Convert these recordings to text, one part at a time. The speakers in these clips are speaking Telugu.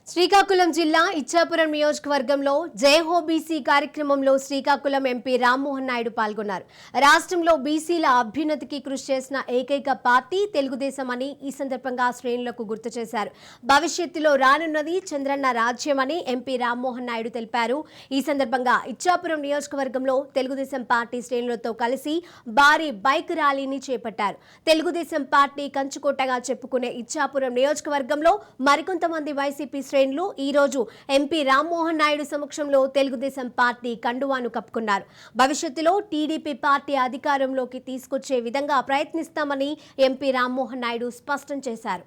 శ్రీకాకుళం జిల్లా ఇచ్చాపురం నియోజకవర్గంలో జై హో బీసీ కార్యక్రమంలో శ్రీకాకుళం ఎంపీ రామ్మోహన్ నాయుడు పాల్గొన్నారు. రాష్ట్రంలో బీసీల అభ్యున్నతికి కృషి చేసిన ఏకైక పార్టీ తెలుగుదేశం అని ఈ సందర్భంగా శ్రేణులకు గుర్తు చేశారు. భవిష్యత్తులో రానున్నది చంద్రన్న రాజ్యమని ఎంపీ రామ్మోహన్ నాయుడు తెలిపారు. ఈ సందర్భంగా ఇచ్చాపురం నియోజకవర్గంలో తెలుగుదేశం పార్టీ శ్రేణులతో కలిసి భారీ బైక్ ర్యాలీని చేపట్టారు. తెలుగుదేశం పార్టీ కంచుకోటగా చెప్పుకునే ఇచ్చాపురం నియోజకవర్గంలో మరికొంతమంది వైసీపీ శ్రేణులు ఈ రోజు ఎంపీ రామ్మోహన్ నాయుడు సమక్షంలో తెలుగుదేశం పార్టీ కండువాను కప్పుకున్నారు. భవిష్యత్తులో టీడీపీ పార్టీ అధికారంలోకి తీసుకొచ్చే విధంగా ప్రయత్నిస్తామని ఎంపీ రామ్మోహన్ నాయుడు స్పష్టం చేశారు.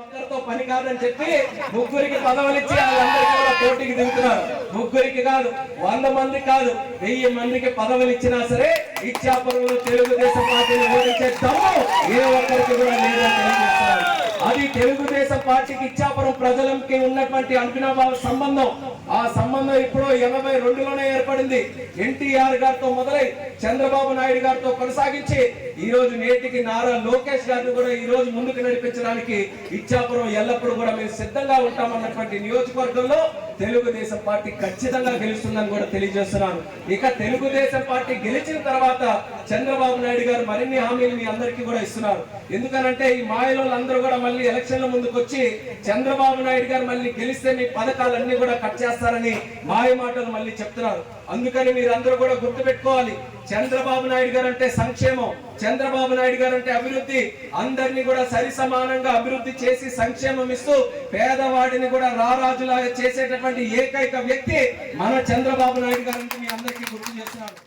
ఒక్కరితో పని కాదని చెప్పి ముగ్గురికి పదవులు ఇచ్చి వాళ్ళందరికీ కూడా పోటీకి దిగుతున్నారు. ముగ్గురికి కాదు, 100 మంది కాదు, 1000 మందికి పదవులు ఇచ్చినా సరే ఇచ్చాపురంలో తెలుగుదేశం పార్టీని ఓడించే దమ్ము ఏ ఒక్కరికి కూడా లేదని తెలియజేస్తున్నారు. అది తెలుగుదేశం పార్టీకి ఇచ్చాపురం ప్రజలకి ఉన్నటువంటి అభినవ సంబంధం. ఆ సంబంధం ఇప్పుడు 82లోనే ఏర్పడింది. ఎన్టీఆర్ గారితో మొదలై చంద్రబాబు నాయుడు గారితో కొనసాగించి ఈ రోజు నేటికి నారా లోకేష్ గారిని కూడా ఈ రోజు ముందుకు నడిపించడానికి ఇచ్చాపురం ఎల్లప్పుడూ కూడా మేము సిద్ధంగా ఉంటామన్నటువంటి నియోజకవర్గంలో తెలుగుదేశం పార్టీ ఖచ్చితంగా గెలుస్తుందని కూడా తెలియజేస్తున్నాను. ఇక తెలుగుదేశం పార్టీ గెలిచిన తర్వాత చంద్రబాబు నాయుడు గారు మరిన్ని హామీలు మీ అందరికీ కూడా ఇస్తున్నారు. ఎందుకనంటే ఈ మాయలో అందరూ కూడా మళ్ళీ ఎలక్షన్ల ముందుకు వచ్చి చంద్రబాబు నాయుడు గారు మళ్ళీ గెలిస్తే మీ పథకాలన్నీ కూడా కట్ చేస్తారని మాయ మాటలు మళ్ళీ చెప్తున్నారు. అందుకని మీరందరూ కూడా గుర్తుపెట్టుకోవాలి, చంద్రబాబు నాయుడు గారు అంటే సంక్షేమం, చంద్రబాబు నాయుడు గారు అంటే అభివృద్ధి. అందరినీ కూడా సరి సమానంగా అభివృద్ధి చేసి సంక్షేమం ఇస్తూ పేదవాడిని కూడా రారాజులాగా చేసేటటువంటి ఏకైక వ్యక్తి మన చంద్రబాబు నాయుడు గారు అంటే మీ అందరికీ గుర్తు చేస్తున్నారు.